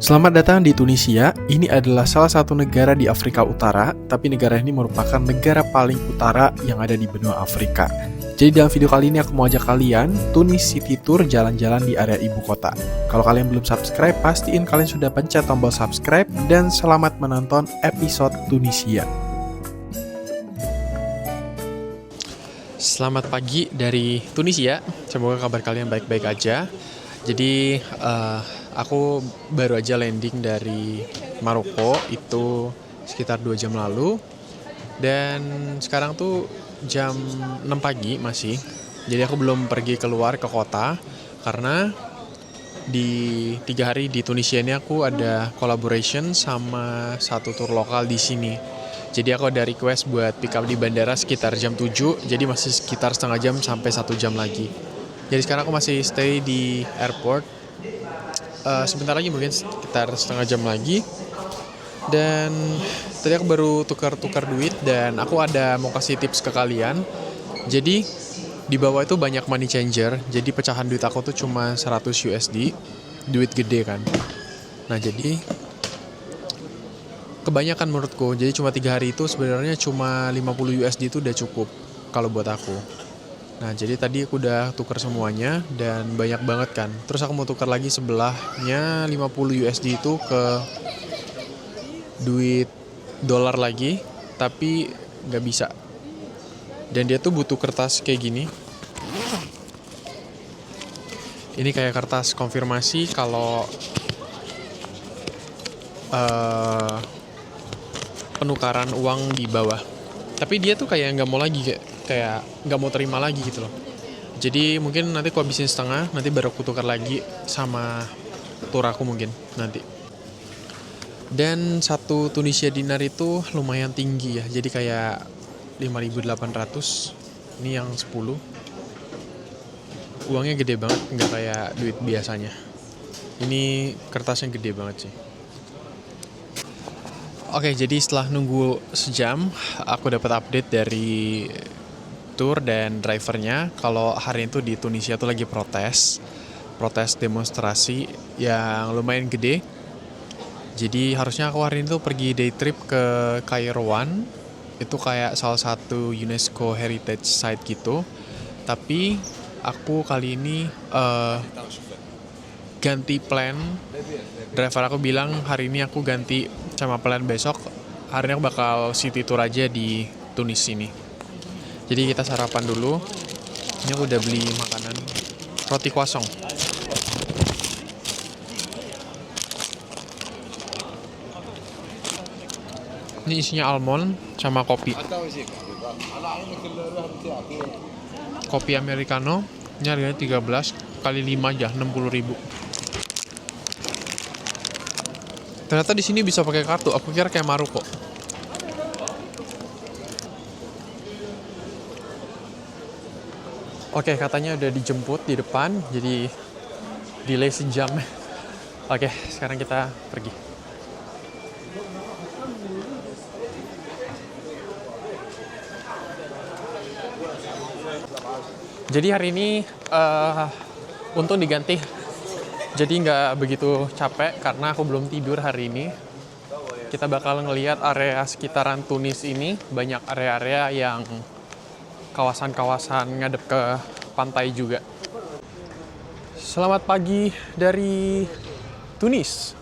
Selamat datang di Tunisia. Ini adalah salah satu negara di Afrika Utara, tapi negara ini merupakan negara paling utara yang ada di benua Afrika. Jadi dalam video kali ini aku mau ajak kalian Tunis City Tour jalan-jalan di area ibu kota. Kalau kalian belum subscribe, pastiin kalian sudah pencet tombol subscribe dan selamat menonton episode Tunisia. Selamat pagi dari Tunisia. Semoga kabar kalian baik-baik aja. Jadi aku baru aja landing dari Maroko itu sekitar 2 jam lalu. Dan sekarang tuh jam 6 pagi masih. Jadi aku belum pergi keluar ke kota karena di 3 hari di Tunisia ini aku ada collaboration sama satu tour lokal di sini. Jadi aku ada request buat pick up di bandara sekitar jam 7, jadi masih sekitar setengah jam sampai 1 jam lagi. Jadi sekarang aku masih stay di airport, sebentar lagi mungkin sekitar setengah jam lagi. Dan tadi aku baru tukar duit dan aku ada mau kasih tips ke kalian. Jadi di bawah itu banyak money changer, jadi pecahan duit aku tuh cuma 100 USD, duit gede kan. Nah jadi kebanyakan menurutku, jadi cuma 3 hari itu sebenarnya cuma 50 USD itu udah cukup kalau buat aku. Nah jadi tadi aku udah tukar semuanya dan banyak banget kan. Terus aku mau tukar lagi sebelahnya 50 USD itu ke duit dolar lagi, tapi nggak bisa. Dan dia tuh butuh kertas kayak gini. Ini kayak kertas konfirmasi kalau penukaran uang di bawah. Tapi dia tuh kayak nggak mau lagi, kayak nggak mau terima lagi gitu loh. Jadi mungkin nanti aku habisin setengah, nanti baru aku tukar lagi sama tour aku mungkin nanti. Dan satu Tunisia dinar itu lumayan tinggi ya, jadi kayak 5.800. Ini yang 10. Uangnya gede banget, nggak kayak duit biasanya. Ini kertasnya gede banget sih. Oke, jadi setelah nunggu sejam, aku dapat update dari tour dan drivernya kalau hari itu di Tunisia tuh lagi protes demonstrasi yang lumayan gede. Jadi harusnya aku hari ini tuh pergi day trip ke Kairouan, itu kayak salah satu UNESCO Heritage Site gitu. Tapi aku kali ini ganti plan. Driver aku bilang hari ini aku ganti sama plan besok. Hari ini aku bakal city tour aja di Tunis ini. Jadi kita sarapan dulu. Ini aku udah beli makanan roti croissant. Ini isinya almond sama kopi. Kopi americano. Ini harganya 13 kali 5 aja 60.000. Ternyata di sini bisa pakai kartu. Aku kira kayak Maroko. Oke, katanya udah dijemput di depan, jadi delay sejam. Oke, sekarang kita pergi. Jadi hari ini untung diganti. Jadi nggak begitu capek karena aku belum tidur hari ini. Kita bakal ngelihat area sekitaran Tunis ini, banyak area-area yang kawasan-kawasan ngadep ke pantai juga. Selamat pagi dari Tunis.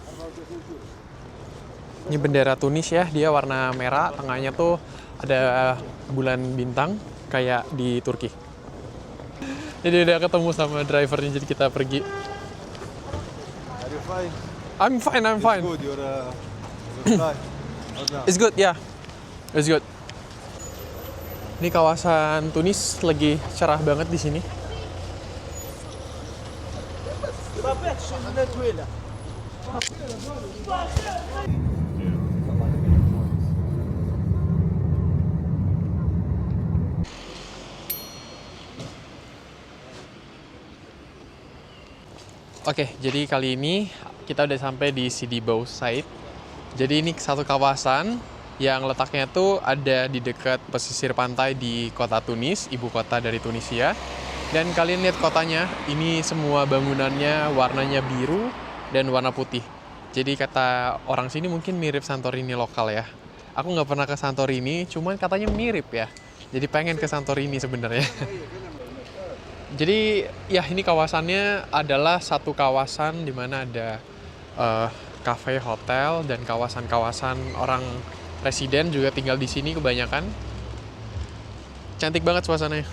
Ini bendera Tunis ya, dia warna merah, tengahnya tuh ada bulan bintang kayak di Turki. Jadi udah ketemu sama drivernya, jadi kita pergi. I'm fine. It's good, your flight. It's good, yeah. It's good. Ini kawasan Tunis lagi cerah banget di sini. Oke, jadi kali ini kita udah sampai di Sidi Bou Said. Jadi ini satu kawasan yang letaknya tuh ada di dekat pesisir pantai di kota Tunis, ibu kota dari Tunisia. Dan kalian lihat kotanya, ini semua bangunannya warnanya biru dan warna putih. Jadi kata orang sini mungkin mirip Santorini lokal ya. Aku nggak pernah ke Santorini, cuman katanya mirip ya. Jadi pengen ke Santorini sebenarnya. Jadi ya ini kawasannya adalah satu kawasan di mana ada cafe, hotel, dan kawasan-kawasan orang residen juga tinggal di sini kebanyakan. Cantik banget suasananya.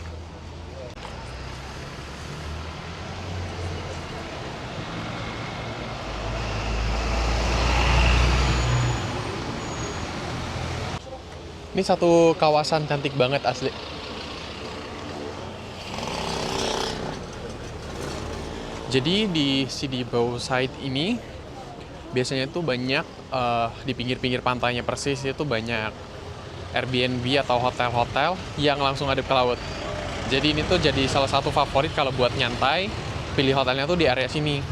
Ini satu kawasan cantik banget asli. Jadi di Sidibow Side ini biasanya tuh banyak di pinggir-pinggir pantainya persis itu banyak Airbnb atau hotel-hotel yang langsung hadap ke laut. Jadi ini tuh jadi salah satu favorit kalau buat nyantai, pilih hotelnya tuh di area sini.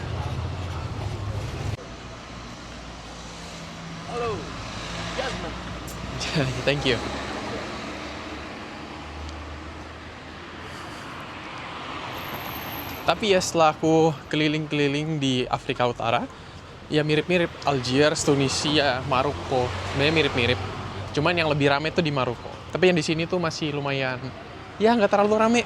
Halo, Jasmine. Thank you. Tapi ya setelah aku keliling-keliling di Afrika Utara, ya mirip-mirip Algiers, Tunisia, Maroko. Sebenarnya mirip-mirip. Cuman yang lebih rame tuh di Maroko. Tapi yang di sini tuh masih lumayan, ya nggak terlalu rame.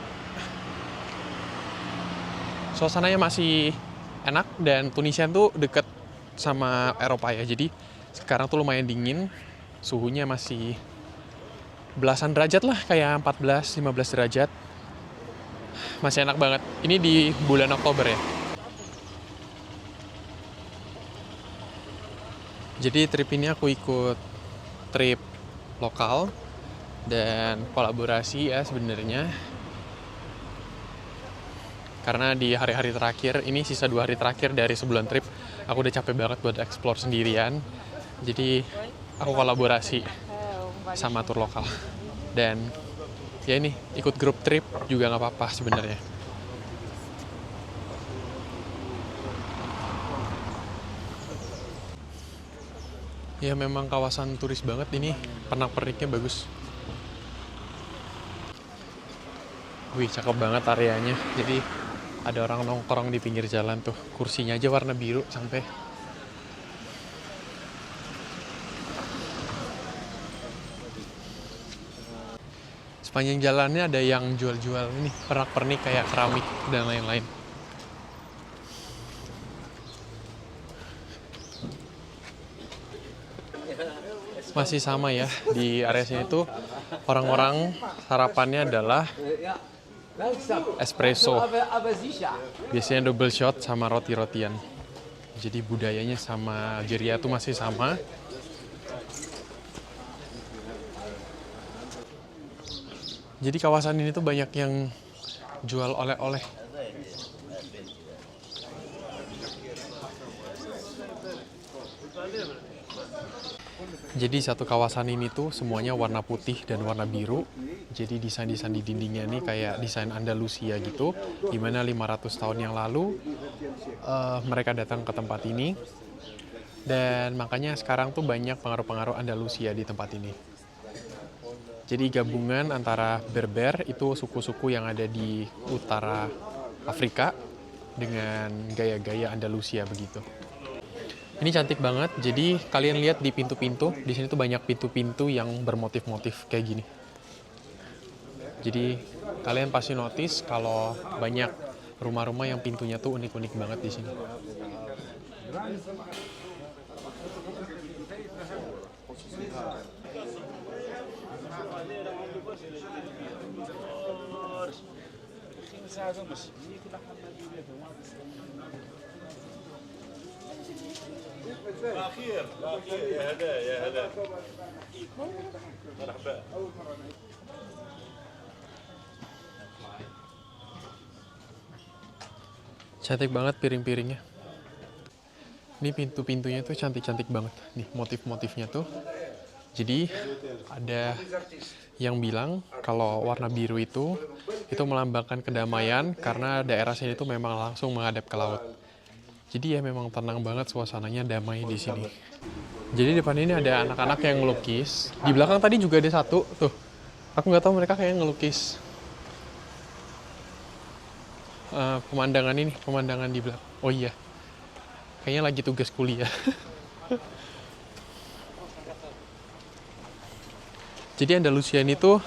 Suasananya masih enak dan Tunisia tuh deket sama Eropa ya. Jadi sekarang tuh lumayan dingin. Suhunya masih belasan derajat lah, kayak 14-15 derajat. Masih enak banget. Ini di bulan Oktober ya. Jadi trip ini aku ikut trip lokal dan kolaborasi ya sebenarnya. Karena di hari-hari terakhir, ini sisa 2 hari terakhir dari sebulan trip, aku udah capek banget buat explore sendirian. Jadi aku kolaborasi sama tur lokal. Dan ya ini, ikut grup trip juga nggak apa-apa sebenarnya. Ya memang kawasan turis banget ini, pernak-perniknya bagus. Wih, cakep banget areanya. Jadi ada orang nongkrong di pinggir jalan tuh. Kursinya aja warna biru sampai. Sepanjang jalannya ada yang jual-jual ini, pernak-pernik kayak keramik dan lain-lain. Masih sama ya, di area sini tuh orang-orang sarapannya adalah espresso. Biasanya double shot sama roti-rotian. Jadi budayanya sama Algeria tuh masih sama. Jadi kawasan ini tuh banyak yang jual oleh-oleh. Jadi satu kawasan ini tuh semuanya warna putih dan warna biru. Jadi desain-desain di dindingnya ini kayak desain Andalusia gitu. Dimana 500 tahun yang lalu mereka datang ke tempat ini. Dan makanya sekarang tuh banyak pengaruh-pengaruh Andalusia di tempat ini. Jadi gabungan antara Berber, itu suku-suku yang ada di utara Afrika, dengan gaya-gaya Andalusia begitu. Ini cantik banget, jadi kalian lihat di pintu-pintu, di sini tuh banyak pintu-pintu yang bermotif-motif kayak gini. Jadi kalian pasti notice kalau banyak rumah-rumah yang pintunya tuh unik-unik banget di sini. أخير يا هلا يا هلا مرحبا. Cantik banget piring-piringnya. Ini pintu-pintunya tuh cantik-cantik banget. Nih motif-motifnya tuh. Jadi ada yang bilang kalau warna biru itu melambangkan kedamaian karena daerah sini tuh memang langsung menghadap ke laut. Jadi ya memang tenang banget suasananya, damai di sini. Jadi depan ini ada anak-anak yang ngelukis. Di belakang tadi juga ada satu tuh. Aku nggak tahu mereka kayak ngelukis pemandangan ini, pemandangan di belakang. Oh iya, kayaknya lagi tugas kuliah. Jadi Andalusia ini tuh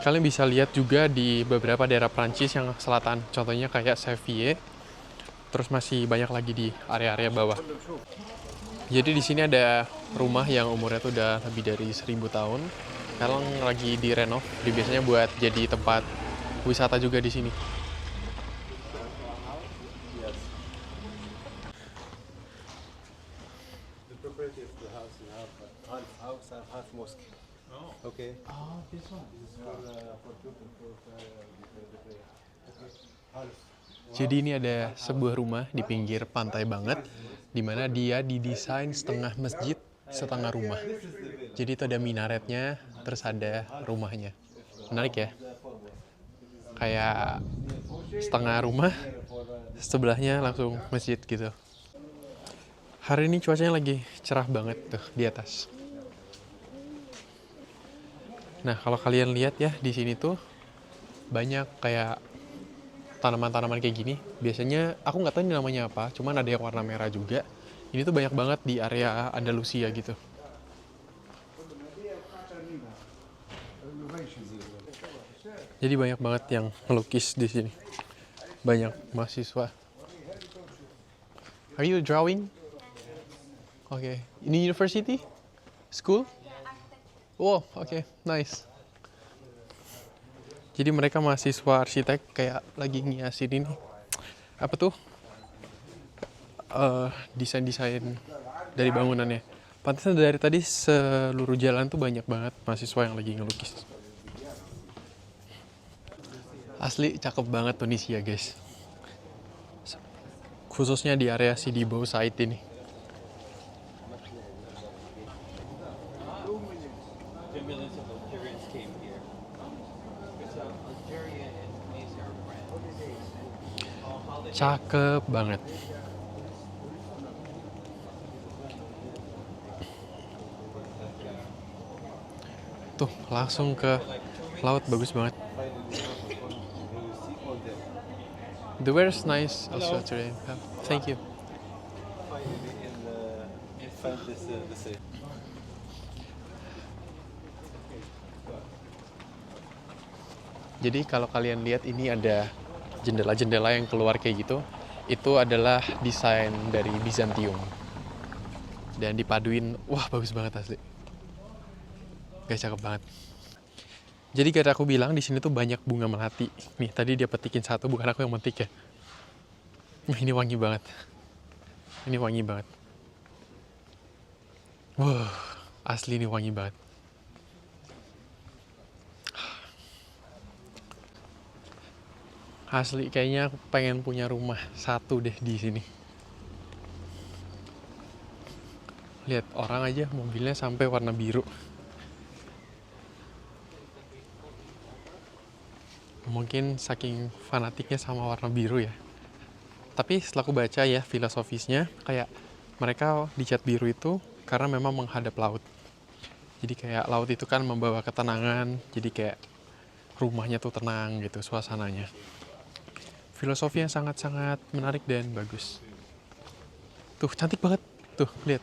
kalian bisa lihat juga di beberapa daerah Prancis yang selatan. Contohnya kayak Seville. Terus masih banyak lagi di area-area bawah. Jadi di sini ada rumah yang umurnya tuh udah lebih dari 1000 tahun. Sekarang lagi direnov. Biasanya buat jadi tempat wisata juga di sini. The property of the house is half house and half mosque. Oh. Okay. Oh, this one. This is for children for the prayer. Okay. Half. Jadi ini ada sebuah rumah di pinggir pantai banget, di mana dia didesain setengah masjid, setengah rumah. Jadi itu ada minaretnya, terus ada rumahnya. Menarik ya? Kayak setengah rumah, sebelahnya langsung masjid gitu. Hari ini cuacanya lagi cerah banget tuh di atas. Nah, kalau kalian lihat ya di sini tuh banyak kayak tanaman-tanaman kayak gini. Biasanya aku nggak tahu ini namanya apa, cuman ada yang warna merah juga. Ini tuh banyak banget di area Andalusia gitu. Jadi banyak banget yang melukis di sini. Banyak mahasiswa. Are you drawing? Okay. In university? School? Oh, okay. Nice. Jadi mereka mahasiswa arsitek kayak lagi ngiasin ini. Apa tuh? Desain-desain dari bangunannya. Pantasnya dari tadi seluruh jalan tuh banyak banget mahasiswa yang lagi ngelukis. Asli cakep banget Tunisia, guys. Khususnya di area Sidi Bou Said ini. Millions of Algerians came here. Because Algeria and Tunisia are friends. Cakep banget. Tuh, langsung ke laut, bagus banget. The weather is nice also today. Thank you. Jadi kalau kalian lihat ini ada jendela-jendela yang keluar kayak gitu, itu adalah desain dari Bizantium. Dan dipaduin, wah bagus banget asli. Gak cakep banget. Jadi kayak aku bilang di sini tuh banyak bunga melati. Nih tadi dia petikin satu, bukan aku yang metik ya. Ini wangi banget. Ini wangi banget. Wah, asli ini wangi banget. Asli kayaknya aku pengen punya rumah satu deh di sini. Lihat orang aja mobilnya sampai warna biru. Mungkin saking fanatiknya sama warna biru ya. Tapi setelah aku baca ya filosofisnya, kayak mereka dicat biru itu karena memang menghadap laut. Jadi kayak laut itu kan membawa ketenangan, jadi kayak rumahnya tuh tenang gitu suasananya. Filosofi yang sangat-sangat menarik dan bagus. Tuh, cantik banget. Tuh, lihat.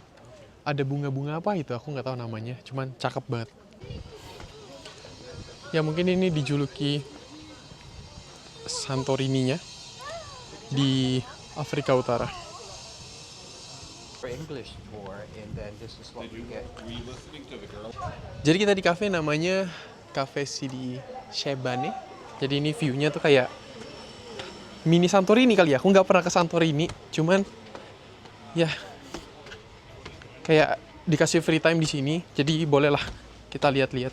Ada bunga-bunga apa itu, aku nggak tahu namanya. Cuman cakep banget. Ya, mungkin ini dijuluki Santorininya di Afrika Utara. English for, and then this is what we get. Jadi kita di cafe namanya Cafe Sidi Shebane. Jadi ini view-nya tuh kayak mini Santorini kali ya. Aku nggak pernah ke Santorini, cuman ya kayak dikasih free time di sini, jadi bolehlah kita lihat-lihat.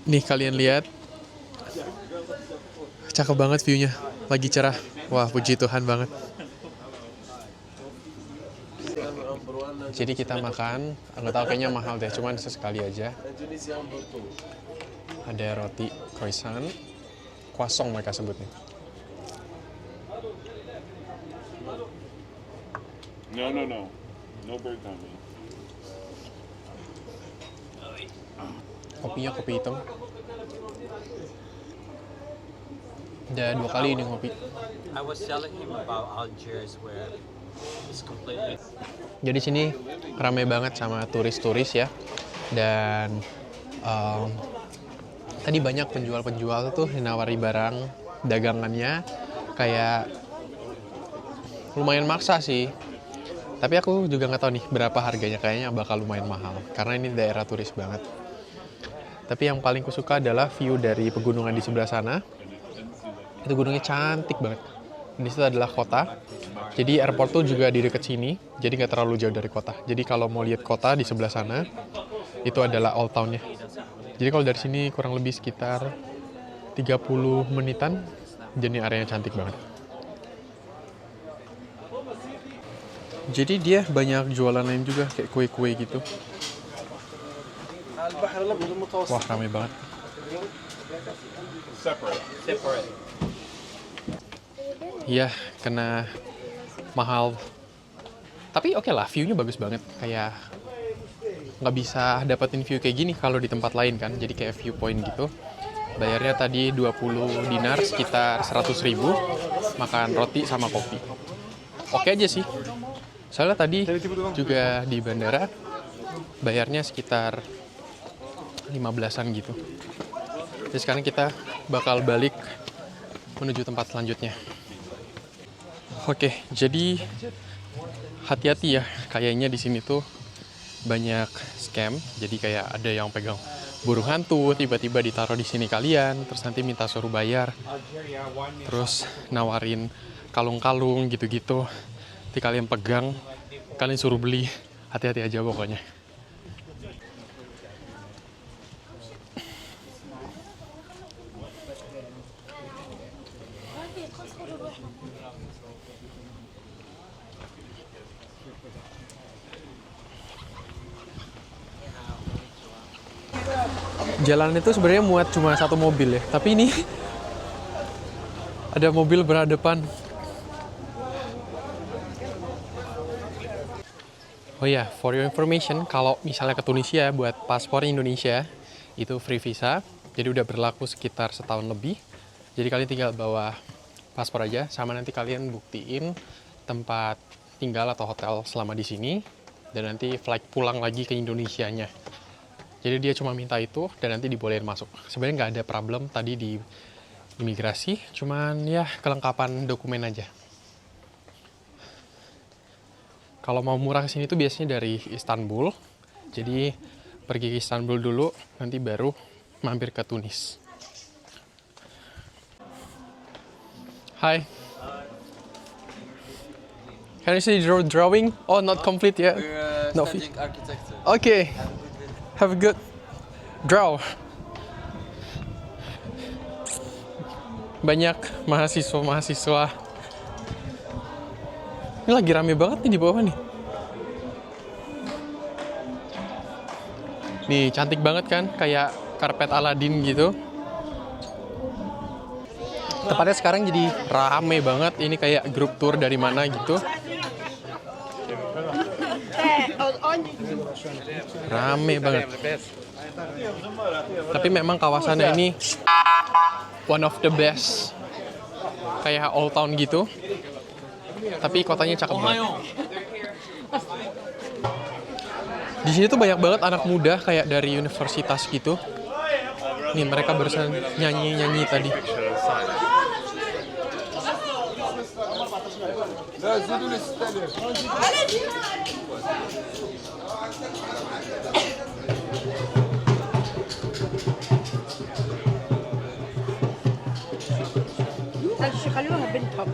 Nih kalian lihat, cakep banget view-nya, lagi cerah. Wah, puji Tuhan banget. Jadi kita makan, nggak tahu kayaknya mahal deh, cuman sesekali aja. Ada roti croissant, croissant mereka sebutnya. No bird coming. Kopinya kopi hitam. Udah 2 kali ini ngopi. I was telling him about Algiers where it's completely Jadi sini ramai banget sama turis-turis ya. Dan tadi banyak penjual-penjual tuh yang nawari barang dagangannya kayak lumayan maksa sih. Tapi aku juga nggak tahu nih berapa harganya, kayaknya bakal lumayan mahal karena ini daerah turis banget. Tapi yang paling kusuka adalah view dari pegunungan di sebelah sana. Itu gunungnya cantik banget. Di situ adalah kota. Jadi airport tuh juga di dekat sini, jadi nggak terlalu jauh dari kota. Jadi kalau mau lihat kota di sebelah sana, itu adalah old town-nya. Jadi kalau dari sini kurang lebih sekitar 30 menitan, jadi areanya cantik banget. Jadi dia banyak jualan lain juga, kayak kue-kue gitu. Wah, ramai banget. separate. Iya, kena mahal. Tapi oke lah, view-nya bagus banget. Kayak nggak bisa dapetin view kayak gini kalau di tempat lain kan. Jadi kayak viewpoint gitu. Bayarnya tadi 20 dinar, sekitar 100.000. Makan roti sama kopi. Oke aja sih. Soalnya tadi juga di bandara bayarnya sekitar 15-an gitu. Jadi sekarang kita bakal balik menuju tempat selanjutnya. Oke, jadi hati-hati ya. Kayaknya di sini tuh banyak scam. Jadi kayak ada yang pegang burung hantu, tiba-tiba ditaruh di sini kalian, terus nanti minta suruh bayar. Terus nawarin kalung-kalung gitu-gitu. Nanti kalian pegang, kalian suruh beli. Hati-hati aja pokoknya. Jalan itu sebenarnya muat cuma satu mobil ya, tapi ini ada mobil berhadapan. Oh ya, for your information, kalau misalnya ke Tunisia buat paspor Indonesia, itu free visa, jadi udah berlaku sekitar setahun lebih. Jadi kalian tinggal bawa paspor aja, sama nanti kalian buktiin tempat tinggal atau hotel selama di sini, dan nanti flight pulang lagi ke Indonesianya. Jadi dia cuma minta itu, dan nanti dibolehin masuk. Sebenarnya nggak ada problem tadi di imigrasi, cuman ya kelengkapan dokumen aja. Kalau mau murah kesini tuh biasanya dari Istanbul. Jadi pergi ke Istanbul dulu, nanti baru mampir ke Tunis. Hi. Can you see the drawing? Oh, not complete yet. We're No. studying architecture. Okay. Have a good draw. Banyak mahasiswa-mahasiswa. Ini lagi rame banget nih di bawah nih. Nih, cantik banget kan? Kayak karpet Aladin gitu. Tepatnya sekarang jadi rame banget. Ini kayak grup tour dari mana gitu. Rame banget. Tapi memang kawasannya ini one of the best. Kayak old town gitu. Tapi kotanya cakep banget. Di sini tuh banyak banget anak muda kayak dari universitas gitu. Nih mereka barusan nyanyi-nyanyi tadi. خلوها بنتهم.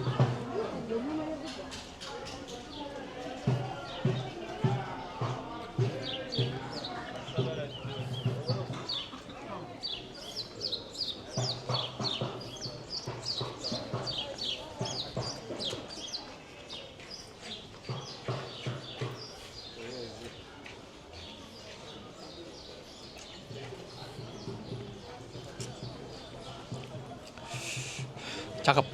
Cakep.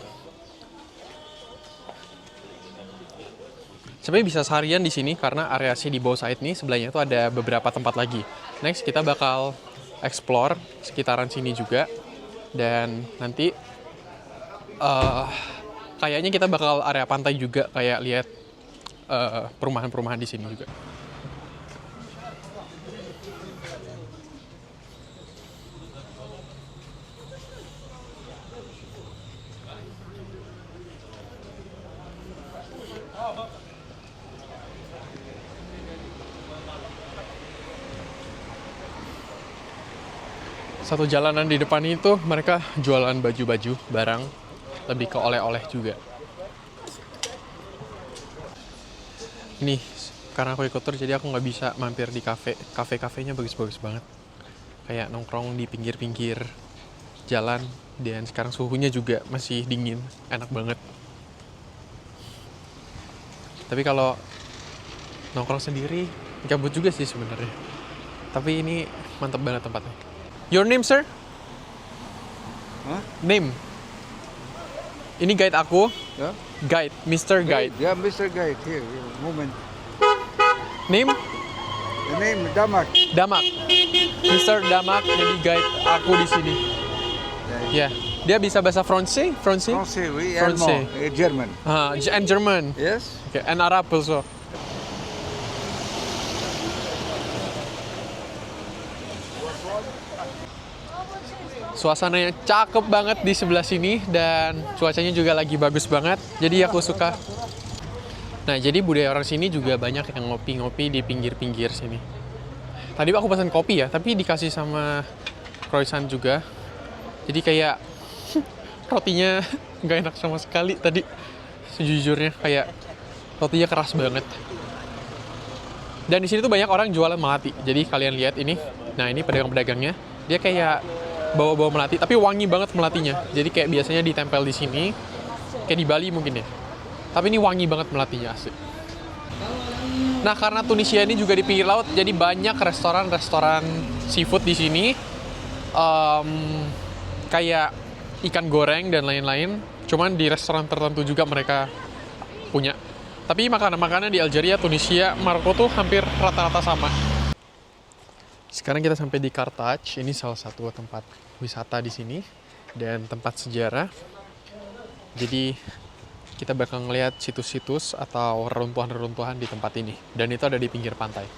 Sebenarnya bisa seharian di sini karena area sih di bawah side nih sebelahnya itu ada beberapa tempat lagi. Next kita bakal explore sekitaran sini juga dan nanti eh, kayaknya kita bakal area pantai juga, kayak lihat perumahan-perumahan di sini juga. Satu jalanan di depan itu mereka jualan baju-baju, barang, lebih ke oleh-oleh juga. Nih, karena aku ikut tur jadi aku nggak bisa mampir di kafe. Kafe-kafenya bagus-bagus banget. Kayak nongkrong di pinggir-pinggir jalan, dan sekarang suhunya juga masih dingin, enak banget. Tapi kalau nongkrong sendiri, gabut juga sih sebenarnya. Tapi ini mantep banget tempatnya. Your name, sir? Huh? Name? Ini guide aku. Yeah? Guide, Mr. Guide. Yeah, Mr. Guide here. Moment. Name? The name Damak. Damak. Mr. Damak jadi guide aku di sini. Ya, dia bisa bahasa Francais? Francais? Français, oui, Français. Allemand, German. And German. Yes? Okay, and Arab also. Suasananya cakep banget di sebelah sini dan cuacanya juga lagi bagus banget. Jadi aku suka. Nah, jadi budaya orang sini juga banyak yang ngopi-ngopi di pinggir-pinggir sini. Tadi aku pesan kopi ya, tapi dikasih sama croissant juga. Jadi kayak rotinya nggak enak sama sekali tadi. Sejujurnya kayak rotinya keras banget. Dan di sini tuh banyak orang jualan melati. Jadi kalian lihat ini. Nah, ini pedagang-pedagangnya. Dia kayak bawa-bawa melati, tapi wangi banget melatinya. Jadi kayak biasanya ditempel di sini, kayak di Bali mungkin ya. Tapi ini wangi banget melatinya, asli. Nah, karena Tunisia ini juga di pinggir laut, jadi banyak restoran-restoran seafood di sini. Kayak ikan goreng dan lain-lain. Cuman di restoran tertentu juga mereka punya. Tapi makanan-makanan di Algeria, Tunisia, Maroko tuh hampir rata-rata sama. Sekarang kita sampai di Carthage. Ini salah satu tempat wisata di sini dan tempat sejarah. Jadi kita bakal ngeliat situs-situs atau reruntuhan-reruntuhan di tempat ini. Dan itu ada di pinggir pantai.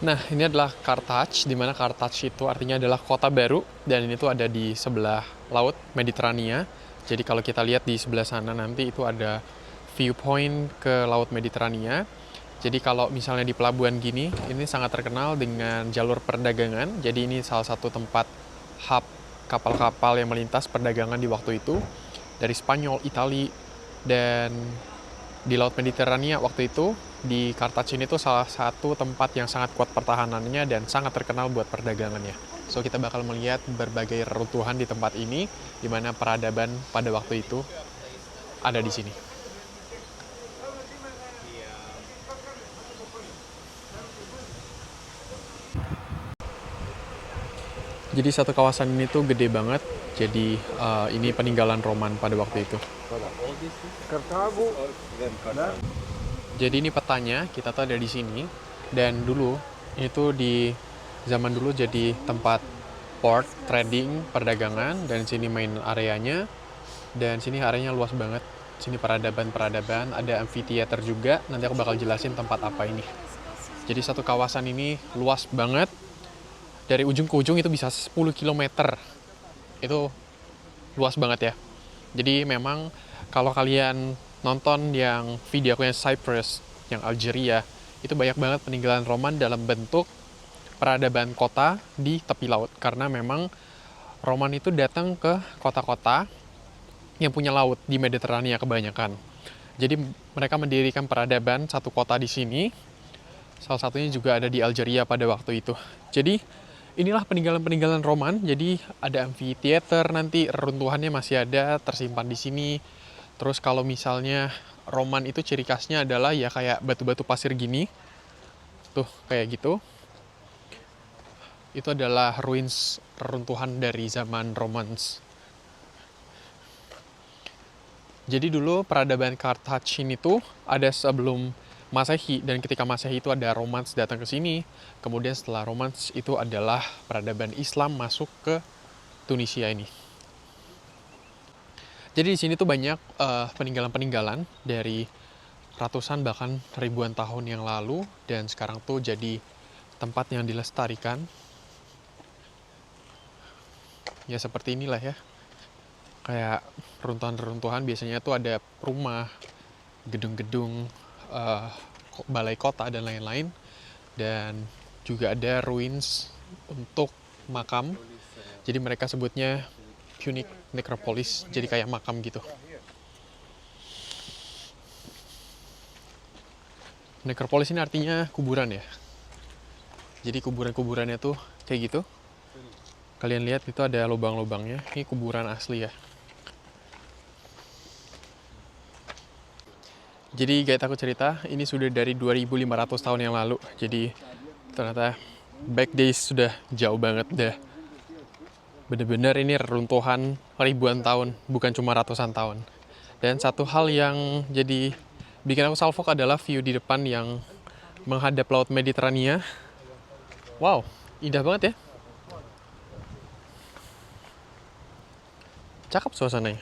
Nah, ini adalah Carthage, di mana Carthage itu artinya adalah kota baru, dan ini tuh ada di sebelah laut Mediterania. Jadi kalau kita lihat di sebelah sana nanti itu ada viewpoint ke laut Mediterania. Jadi kalau misalnya di pelabuhan gini, ini sangat terkenal dengan jalur perdagangan. Jadi ini salah satu tempat hub kapal-kapal yang melintas perdagangan di waktu itu. Dari Spanyol, Itali, dan di Laut Mediterania waktu itu, di Carthage ini tuh salah satu tempat yang sangat kuat pertahanannya dan sangat terkenal buat perdagangannya. So kita bakal melihat berbagai reruntuhan di tempat ini, di mana peradaban pada waktu itu ada di sini. Jadi satu kawasan ini tuh gede banget. Jadi ini peninggalan Roman pada waktu itu. Kartago. Jadi ini petanya, kita tuh ada di sini. Dan dulu itu di zaman dulu jadi tempat port, trading, perdagangan. Dan sini main areanya. Dan sini areanya luas banget. Sini peradaban-peradaban, ada amphitheater juga. Nanti aku bakal jelasin tempat apa ini. Jadi satu kawasan ini luas banget. Dari ujung ke ujung itu bisa 10 km. Itu luas banget ya. Jadi memang kalau kalian nonton yang video aku yang Cyprus, yang Algeria, itu banyak banget peninggalan Roman dalam bentuk peradaban kota di tepi laut. Karena memang Roman itu datang ke kota-kota yang punya laut di Mediterania kebanyakan. Jadi mereka mendirikan peradaban satu kota di sini. Salah satunya juga ada di Algeria pada waktu itu. Jadi inilah peninggalan-peninggalan Roman. Jadi ada amphitheater, nanti reruntuhannya masih ada tersimpan di sini. Terus kalau misalnya Roman itu ciri khasnya adalah ya kayak batu-batu pasir gini. Tuh kayak gitu. Itu adalah ruins reruntuhan dari zaman Romans. Jadi dulu peradaban Carthage ini tuh ada sebelum Masehi, dan ketika Masehi itu ada Romans datang ke sini. Kemudian setelah Romans itu adalah peradaban Islam masuk ke Tunisia ini. Jadi di sini tuh banyak peninggalan-peninggalan dari ratusan bahkan ribuan tahun yang lalu, dan sekarang tuh jadi tempat yang dilestarikan. Ya seperti inilah ya. Kayak runtuhan-runtuhan biasanya tuh ada rumah, gedung-gedung, balai kota dan lain-lain. Dan juga ada ruins untuk makam. Jadi mereka sebutnya Punic Necropolis, jadi kayak makam gitu. Necropolis ini artinya kuburan ya. Jadi kuburan-kuburannya tuh kayak gitu. Kalian lihat itu ada lubang-lubangnya. Ini kuburan asli ya. Jadi guide aku cerita, ini sudah dari 2500 tahun yang lalu. Jadi ternyata back days sudah jauh banget dah. Bener-bener ini runtuhan ribuan tahun, bukan cuma ratusan tahun. Dan satu hal yang jadi bikin aku salfok adalah view di depan yang menghadap Laut Mediterania. Wow, indah banget ya. Cakep suasananya.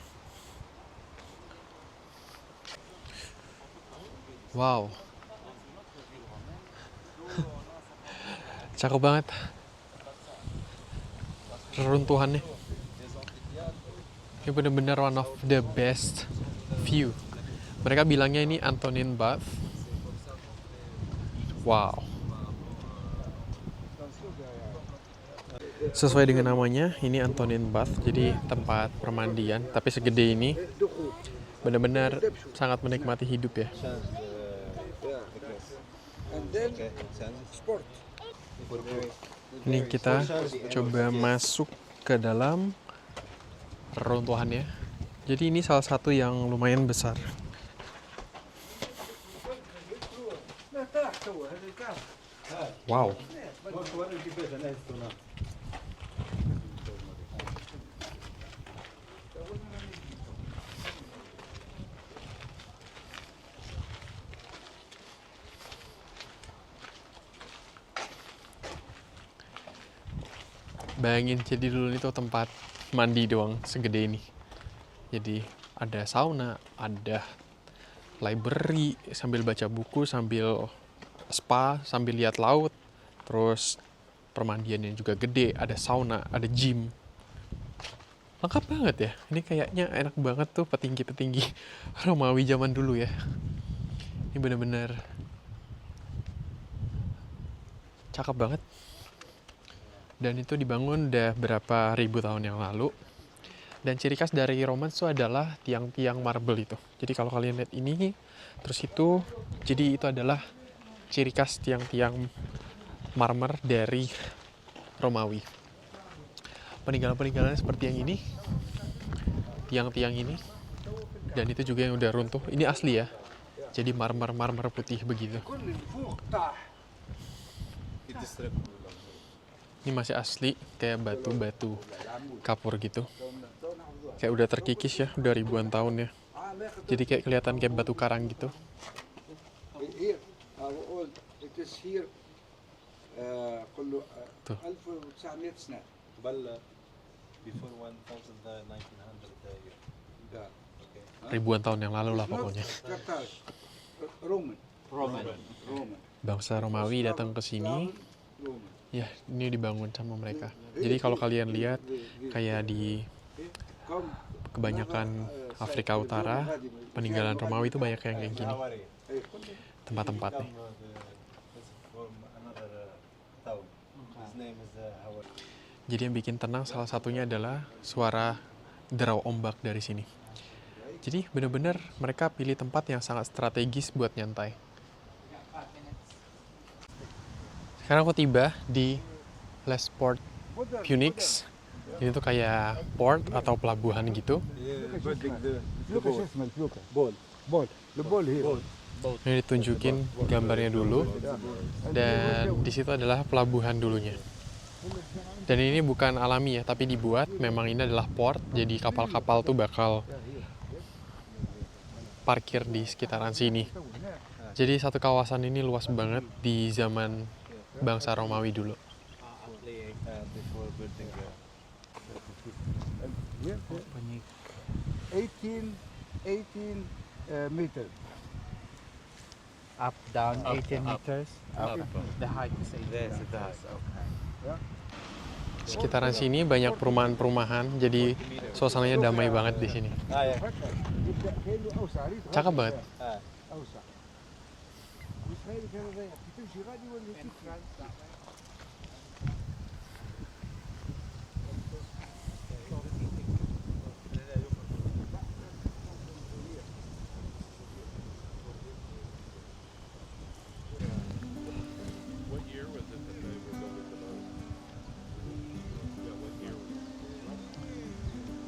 Wow. Cakep banget. Reruntuhannya. Ini benar-benar one of the best view. Mereka bilangnya ini Antonin Bath. Wow. Sesuai dengan namanya, ini Antonin Bath. Jadi tempat permandian, tapi segede ini. Benar-benar sangat menikmati hidup ya. And then sport. Ini kita coba masuk ke dalam reruntuhannya. Jadi ini salah satu yang lumayan besar. Wow. Bayangin, jadi dulu itu tempat mandi doang segede ini. Jadi ada sauna, ada library, sambil baca buku, sambil spa, sambil lihat laut. Terus permandiannya juga gede, ada sauna, ada gym. Lengkap banget ya. Ini kayaknya enak banget tuh petinggi-petinggi Romawi zaman dulu ya. Ini bener-bener cakep banget. Dan itu dibangun udah berapa ribu tahun yang lalu. Dan ciri khas dari Romans itu adalah tiang-tiang marble itu. Jadi kalau kalian lihat ini, terus itu, jadi itu adalah ciri khas tiang-tiang marmer dari Romawi. Peninggalan-peninggalan seperti yang ini, tiang-tiang ini, dan itu juga yang udah runtuh. Ini asli ya. Jadi marmer putih begitu. Ini masih asli, kayak batu-batu kapur gitu. Kayak udah terkikis ya, udah ribuan tahun ya. Jadi kayak kelihatan kayak batu karang gitu. Here, it is here. كله Tuh. 1900 سنة. before 1900 ده. Ribuan tahun yang lalu lah pokoknya. كرتاج. رومان. Bangsa Romawi datang ke sini. رومان. Ya, ini dibangun sama mereka. Jadi kalau kalian lihat kayak di kebanyakan Afrika Utara, peninggalan Romawi itu banyak yang kayak gini. Tempat-tempat nih. Jadi yang bikin tenang salah satunya adalah suara derau ombak dari sini. Jadi benar-benar mereka pilih tempat yang sangat strategis buat nyantai. Sekarang aku tiba di Les Ports Punix. Ini tuh kayak port atau pelabuhan gitu. شو اسمه الفلوكة؟ بول البول هي Ini ditunjukin gambarnya dulu. Dan di situ adalah pelabuhan dulunya. Dan ini bukan alami ya, tapi dibuat. Memang ini adalah port, jadi kapal-kapal tuh bakal parkir di sekitaran sini. Jadi satu kawasan ini luas banget di zaman bangsa Romawi dulu. before building 18 meters. Up, down, 18 up. meters. Up. The height is 18 There's the meters. Okay. Sekitaran sini banyak perumahan-perumahan, jadi suasananya damai banget di sini. كأنه أوسع عليك. Cakep banget. أوسع. مش خايف كده ضيق بتمشي غادي ولا تمشي؟ What year was it that they were building the boat? Yeah, what year was it?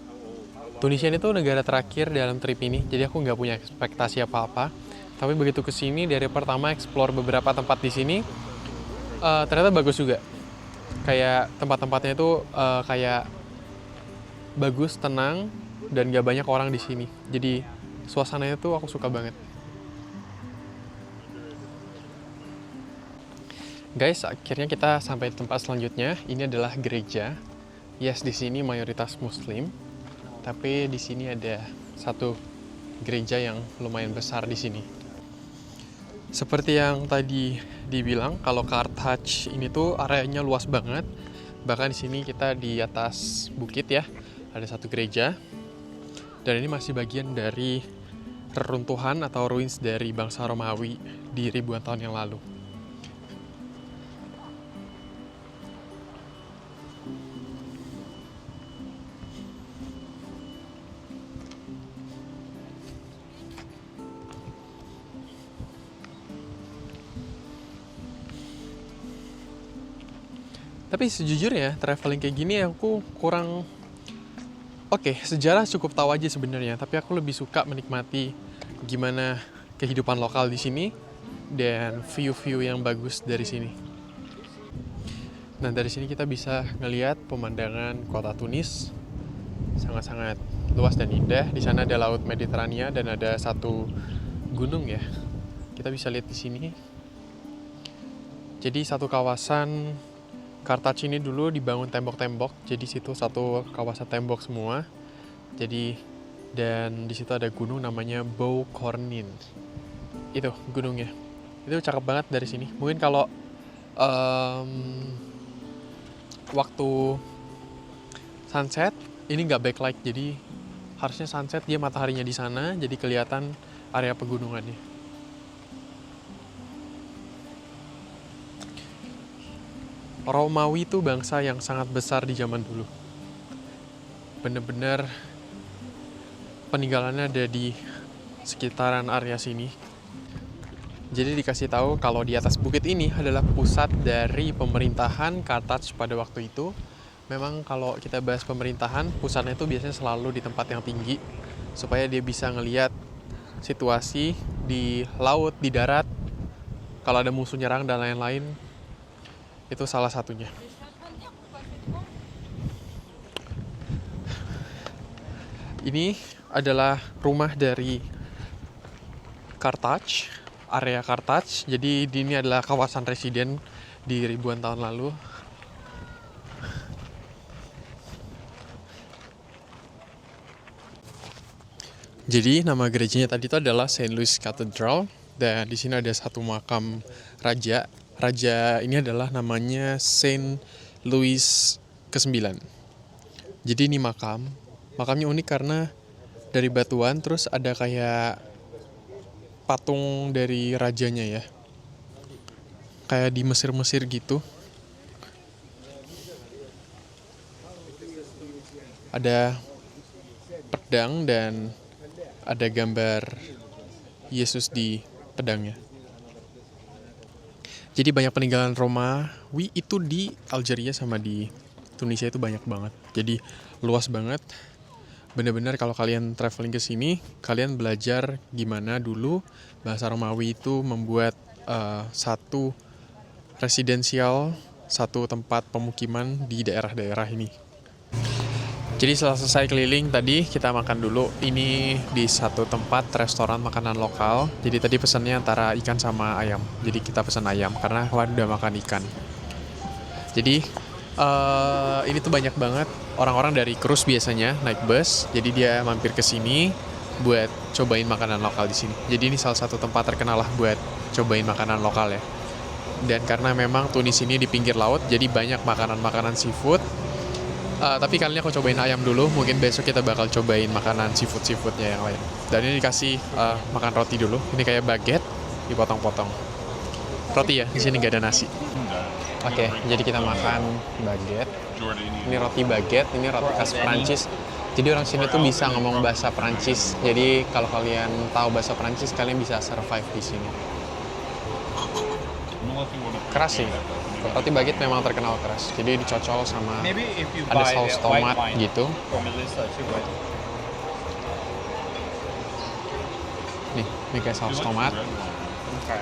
How old? How long? Tunisia ini tuh negara terakhir dalam trip ini, jadi aku nggak punya ekspektasi apa-apa. Tapi begitu kesini, dari pertama explore beberapa tempat di sini, ternyata bagus juga. Kayak tempat-tempatnya itu kayak bagus, tenang, dan nggak banyak orang di sini. Jadi suasananya tuh aku suka banget. Guys, akhirnya kita sampai di tempat selanjutnya. Ini adalah gereja. Yes, di sini mayoritas Muslim. Tapi di sini ada satu gereja yang lumayan besar di sini. Seperti yang tadi dibilang, kalau Carthage ini tuh areanya luas banget. Bahkan di sini kita di atas bukit ya, ada satu gereja. Dan ini masih bagian dari reruntuhan atau ruins dari bangsa Romawi di ribuan tahun yang lalu. Tapi sejujurnya traveling kayak gini aku kurang sejarah cukup tahu aja sebenarnya, tapi aku lebih suka menikmati gimana kehidupan lokal di sini dan view-view yang bagus dari sini. Nah, dari sini kita bisa ngelihat pemandangan kota Tunis sangat-sangat luas dan indah. Di sana ada Laut Mediterania dan ada satu gunung ya. Kita bisa lihat di sini. Jadi satu kawasan Carthage ini dulu dibangun tembok-tembok, jadi situ satu kawasan tembok semua. Jadi dan di situ ada gunung namanya Bou Cornin. Itu gunungnya. Itu cakep banget dari sini. Mungkin kalau waktu sunset ini nggak backlight, jadi harusnya sunset dia mataharinya di sana, jadi kelihatan area pegunungannya. Romawi itu bangsa yang sangat besar di zaman dulu. Bener-bener peninggalannya ada di sekitaran area sini. Jadi dikasih tahu kalau di atas bukit ini adalah pusat dari pemerintahan Carthage pada waktu itu. Memang kalau kita bahas pemerintahan, pusatnya itu biasanya selalu di tempat yang tinggi supaya dia bisa ngelihat situasi di laut, di darat, kalau ada musuh nyerang dan lain-lain. Itu salah satunya. Ini adalah rumah dari Carthage, area Carthage. Jadi ini adalah kawasan residen di ribuan tahun lalu. Jadi nama gerejanya tadi itu adalah Saint Louis Cathedral, dan di sini ada satu makam raja. Raja ini adalah namanya Saint Louis ke-9. Jadi ini makamnya unik karena dari batuan, terus ada kayak patung dari rajanya ya. Kayak di Mesir-Mesir gitu. Ada pedang dan ada gambar Yesus di pedangnya. Jadi banyak peninggalan Romawi itu di Algeria sama di Tunisia itu banyak banget. Jadi luas banget. Bener-bener kalau kalian traveling ke sini, kalian belajar gimana dulu bahasa Romawi itu membuat satu residensial, satu tempat pemukiman di daerah-daerah ini. Jadi setelah selesai keliling tadi, kita makan dulu. Ini di satu tempat restoran makanan lokal. Jadi tadi pesannya antara ikan sama ayam. Jadi kita pesan ayam karena kemarin udah makan ikan. Jadi Ini tuh banyak banget orang-orang dari cruise biasanya naik bus, jadi dia mampir ke sini buat cobain makanan lokal di sini. Jadi ini salah satu tempat terkenal lah buat cobain makanan lokal ya. Dan karena memang Tunis ini di pinggir laut, jadi banyak makanan-makanan seafood. Tapi kali ini aku cobain ayam dulu, mungkin besok kita bakal cobain makanan seafood-seafoodnya yang lain. Dan ini dikasih makan roti dulu, ini kayak baguette, dipotong-potong. Roti ya, di sini nggak ada nasi. Oke, jadi kita makan baguette. Ini roti baguette, ini roti khas Prancis. Jadi orang sini tuh bisa ngomong bahasa Prancis. Jadi kalau kalian tahu bahasa Prancis, kalian bisa survive di sini. Keras sih. Roti baguette memang terkenal keras. Jadi dicocol sama Maybe if you ada buy saus white tomat wine gitu. for Melissa, she would. Nih, ini kayak saus tomat. Okay.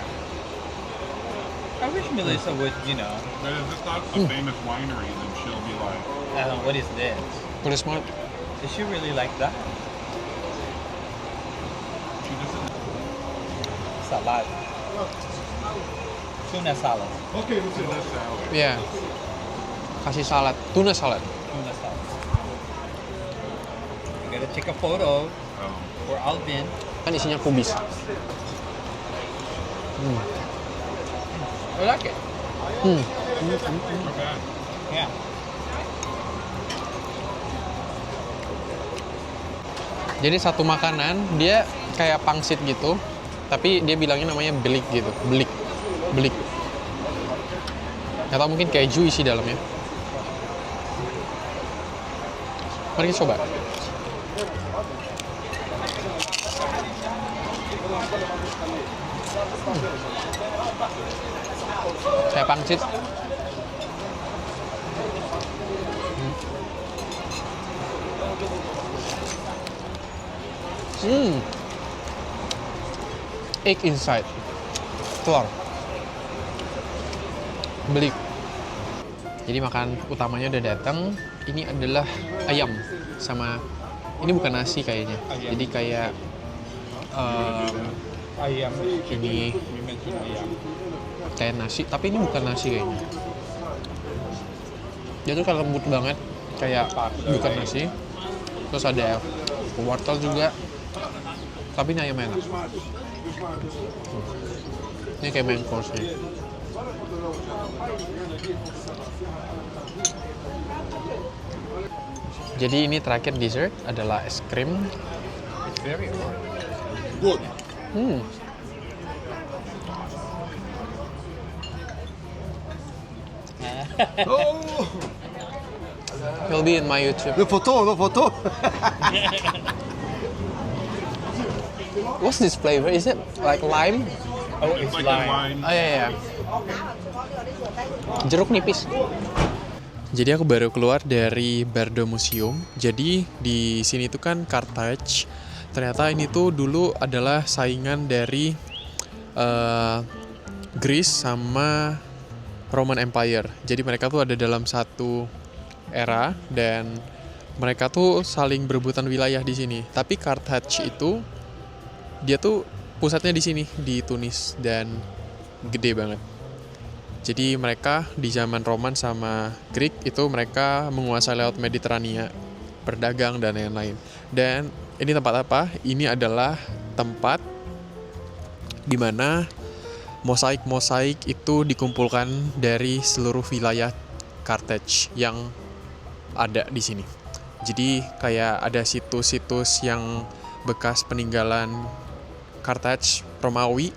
I wish Melissa would, you know, But if it's not a famous winery, then she'll be like, what is this? Pedes banget. Does she really like that? she doesn't. Salad. Tuna salad. Okay, let's do that salad. Iya. Kasih salad, tuna salad. Tuna salad. We gotta take a photo for Alvin. Kan isinya kubis. I like it. Hmm. Not bad. Yeah. Jadi satu makanan dia kayak pangsit gitu, tapi dia bilangnya namanya belik gitu, belik. Atau mungkin keju isi dalamnya. Mari kita coba. Kayak pangsit. Egg inside. Telur. Belik. Jadi makan utamanya udah datang. Ini adalah ayam sama ini bukan nasi kayaknya. Jadi kayak Ayam. ini You mentioned ayam. kayak nasi, tapi ini bukan nasi kayaknya. Dia tuh kayak lembut banget, kayak bukan nasi. Terus ada wortel juga, tapi ini ayam enak. Ini kayak main course nih. Jadi ini terakhir dessert adalah es krim. It's very orange. Good. Oh, Will be in my YouTube. le photo. What's this flavor? Is it like lime? Oh, it's Like a lime. wine. Oh iya. Jeruk nipis. Jadi aku baru keluar dari Bardo Museum. Jadi di sini tuh kan Carthage. Ternyata ini tuh dulu adalah saingan dari Greece sama Roman Empire. Jadi mereka tuh ada dalam satu era dan mereka tuh saling berebutan wilayah di sini. Tapi Carthage itu dia tuh pusatnya di sini di Tunis dan gede banget. Jadi mereka di zaman Roman sama Greek itu mereka menguasai laut Mediterania, berdagang dan lain-lain. Dan ini tempat apa? Ini adalah tempat di mana mosaik-mosaik itu dikumpulkan dari seluruh wilayah Carthage yang ada di sini. Jadi kayak ada situs-situs yang bekas peninggalan Carthage Romawi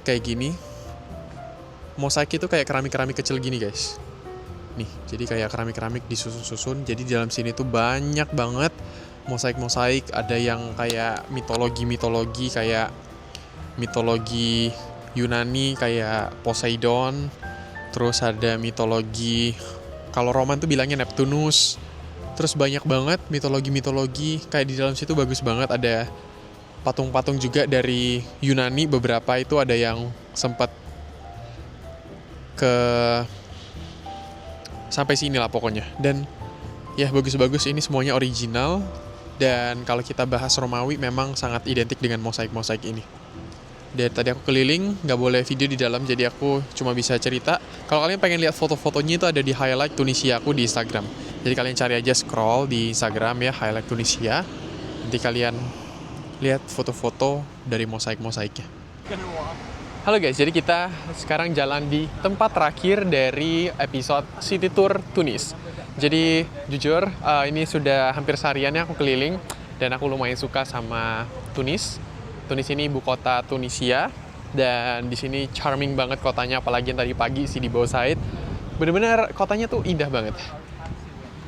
kayak gini. Mosaik itu kayak keramik-keramik kecil gini guys. Nih, jadi kayak keramik-keramik disusun-susun. Jadi di dalam sini tuh banyak banget mosaik-mosaik. Ada yang kayak mitologi-mitologi, kayak mitologi Yunani kayak Poseidon. Terus ada mitologi, kalau Roman tuh bilangnya Neptunus. Terus banyak banget mitologi-mitologi. Kayak di dalam situ bagus banget. Ada patung-patung juga dari Yunani. Beberapa itu ada yang sempat sampai sini lah pokoknya. Dan ya bagus-bagus, ini semuanya original. Dan kalau kita bahas Romawi memang sangat identik dengan mosaik-mosaik ini. Dari tadi aku keliling, nggak boleh video di dalam, jadi aku cuma bisa cerita. Kalau kalian pengen lihat foto-fotonya itu ada di highlight Tunisia aku di Instagram. Jadi kalian cari aja scroll di Instagram ya, highlight Tunisia. Nanti kalian lihat foto-foto dari mosaik-mosaiknya. Halo guys, jadi kita sekarang jalan di tempat terakhir dari episode City Tour Tunis. Jadi jujur, ini sudah hampir sehariannya aku keliling dan aku lumayan suka sama Tunis. Tunis ini ibu kota Tunisia dan di sini charming banget kotanya, apalagi yang tadi pagi Sidi Bou Said. Bener-bener kotanya tuh indah banget.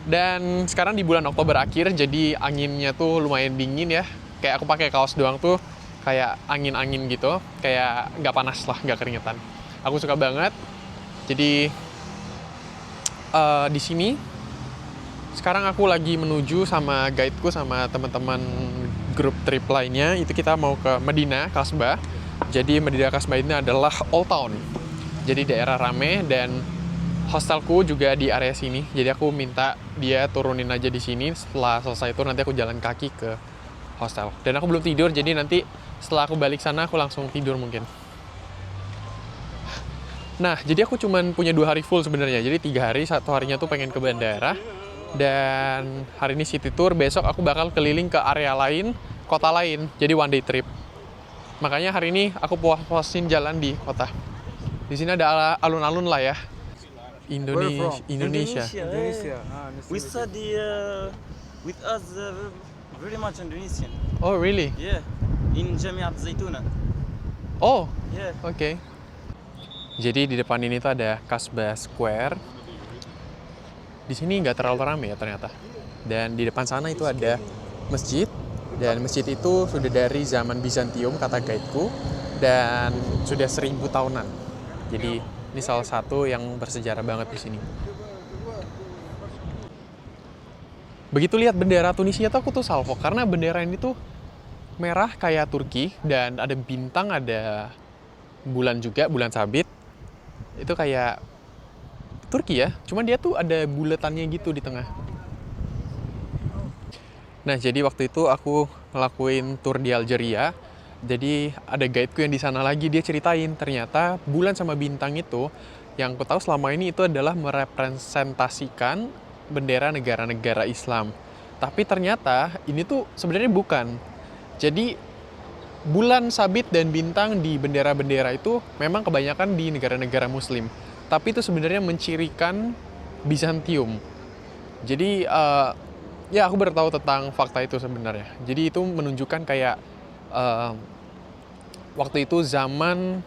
Dan sekarang di bulan Oktober akhir, jadi anginnya tuh lumayan dingin ya. Kayak aku pakai kaos doang tuh kayak angin-angin gitu, kayak nggak panas lah, nggak keringetan. Aku suka banget. Jadi di sini sekarang aku lagi menuju sama guideku sama teman-teman grup trip lainnya, itu kita mau ke Medina Kasbah. Jadi Medina Kasbah ini adalah Old Town. Jadi daerah rame dan hostelku juga di area sini. Jadi aku minta dia turunin aja di sini. Setelah selesai itu nanti aku jalan kaki ke hostel. Dan aku belum tidur, jadi nanti setelah aku balik sana aku langsung tidur mungkin. Nah, jadi aku cuman punya 2 hari full sebenarnya. Jadi 3 hari, 1 harinya tuh pengen ke bandara. Dan hari ini city tour, besok aku bakal keliling ke area lain, kota lain, jadi one day trip. Makanya hari ini aku puas-puasin jalan di kota. Di sini ada alun-alun lah ya. Indonesia. Indonesia. We study with us very much Indonesian. Oh really? Yeah, in Jamiat Zaituna. Oh, Yeah. oke. Jadi di depan ini tuh ada Kasbah Square. Di sini nggak terlalu ramai ya ternyata. Dan di depan sana itu ada masjid. Dan masjid itu sudah dari zaman Bizantium kata guideku. Dan sudah 1000 tahunan. Jadi ini salah satu yang bersejarah banget di sini. Begitu lihat bendera Tunisia tuh aku tuh salfok. Karena bendera ini tuh merah kayak Turki. Dan ada bintang, ada bulan juga, bulan sabit. Itu kayak Turki ya, cuman dia tuh ada buletannya gitu di tengah. Nah, jadi waktu itu aku ngelakuin tour di Algeria. Jadi ada guideku yang di sana lagi, dia ceritain ternyata bulan sama bintang itu yang aku tahu selama ini itu adalah merepresentasikan bendera negara-negara Islam. Tapi ternyata ini tuh sebenarnya bukan. Jadi bulan, sabit, dan bintang di bendera-bendera itu memang kebanyakan di negara-negara Muslim. Tapi itu sebenarnya mencirikan Bizantium. Jadi ya aku baru tahu tentang fakta itu sebenarnya. Jadi itu menunjukkan kayak waktu itu zaman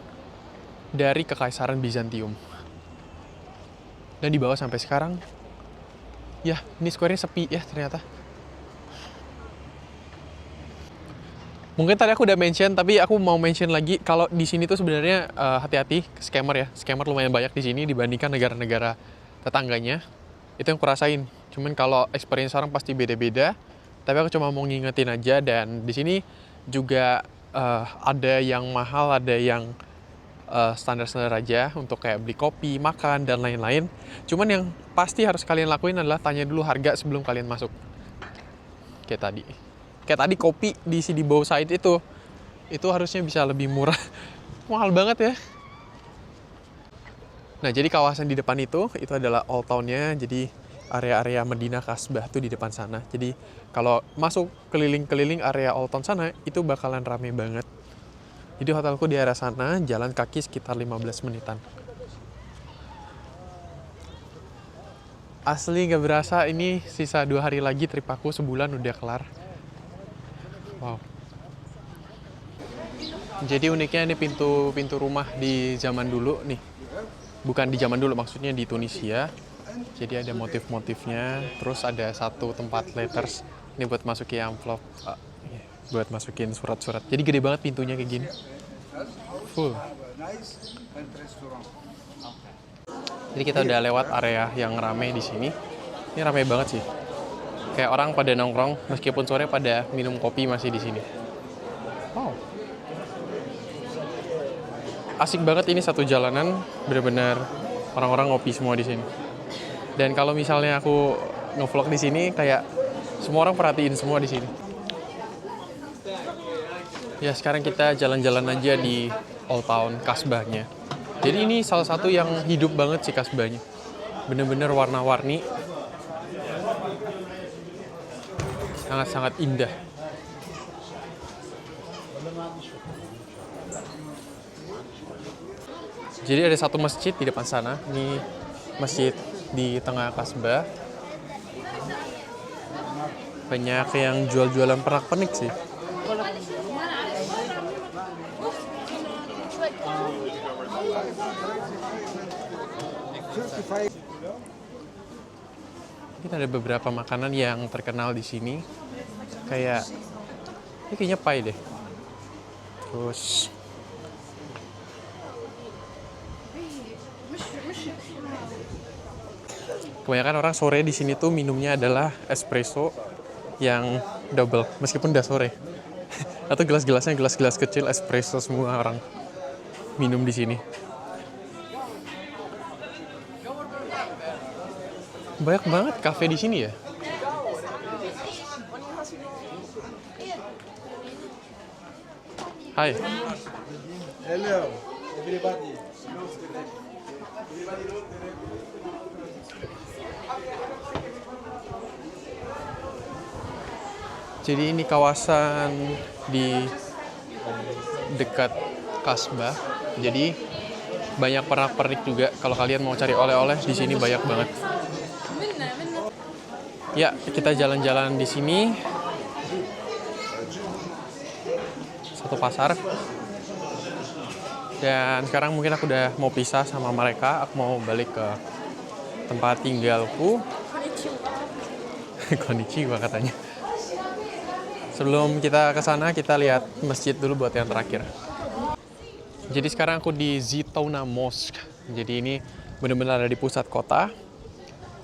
dari Kekaisaran Bizantium. Dan dibawa sampai sekarang. Ya, ini square-nya sepi ya ternyata. Mungkin tadi aku udah mention, tapi aku mau mention lagi kalau di sini tuh sebenarnya hati-hati scammer ya. Scammer lumayan banyak di sini dibandingkan negara-negara tetangganya. Itu yang aku rasain. Cuman kalau experience orang pasti beda-beda. Tapi aku cuma mau ngingetin aja, dan di sini juga ada yang mahal, ada yang standar-standar aja untuk kayak beli kopi, makan, dan lain-lain. Cuman yang pasti harus kalian lakuin adalah tanya dulu harga sebelum kalian masuk. Kayak tadi kopi di Sidi Bou Said itu harusnya bisa lebih murah. Mahal banget ya. Nah, jadi kawasan di depan itu adalah Old Town-nya. Jadi area-area Medina Kasbah tuh di depan sana. Jadi kalau masuk keliling-keliling area Old Town sana itu bakalan rame banget. Jadi hotelku di area sana, jalan kaki sekitar 15 menitan. Asli gak berasa ini sisa 2 hari lagi trip aku, sebulan udah kelar. Wow. Jadi uniknya ini pintu rumah di zaman dulu nih. Bukan di zaman dulu, maksudnya di Tunisia. Jadi ada motif-motifnya, terus ada satu tempat letters. Ini buat masukin amplop, buat masukin surat-surat. Jadi gede banget pintunya kayak gini. Full. Jadi kita udah lewat area yang rame di sini. Ini rame banget sih. Kayak orang pada nongkrong, meskipun sore pada minum kopi masih di sini. Wow. Asik banget, ini satu jalanan bener-bener orang-orang ngopi semua di sini. Dan kalau misalnya aku nge-vlog di sini, kayak semua orang perhatiin semua di sini. Ya sekarang kita jalan-jalan aja di Old Town Kasbahnya. Jadi ini salah satu yang hidup banget sih Kasbahnya. Bener-bener warna-warni. Sangat-sangat indah. Jadi ada satu masjid di depan sana. Ini masjid di tengah Kasbah. Banyak yang jual-jualan pernak-pernik sih. Kita ada beberapa makanan yang terkenal di sini. Kayak ini kayaknya pie deh. Terus kebanyakan orang sore di sini tuh minumnya adalah espresso yang double, meskipun udah sore. Atau gelas-gelasnya gelas-gelas kecil espresso semua orang minum di sini. Banyak banget kafe di sini ya. Hai. Hello, everybody. Jadi ini kawasan di dekat Kasbah. Jadi banyak pernak-pernik juga. Kalau kalian mau cari oleh-oleh di sini banyak banget. Ya, kita jalan-jalan di sini. Satu pasar. Dan sekarang mungkin aku udah mau pisah sama mereka. Aku mau balik ke tempat tinggalku. Konnichiwa katanya. Sebelum kita ke sana, kita lihat masjid dulu buat yang terakhir. Jadi sekarang aku di Zitouna Mosque. Jadi ini benar-benar ada di pusat kota.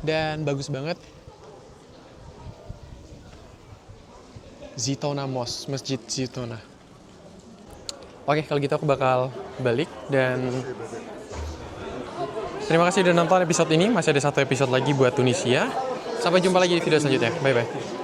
Dan bagus banget. Zitouna Mosque, Masjid Zitouna. Oke, kalau gitu aku bakal balik. Dan terima kasih udah nonton episode ini. Masih ada satu episode lagi buat Tunisia. Sampai jumpa lagi di video selanjutnya. Bye-bye.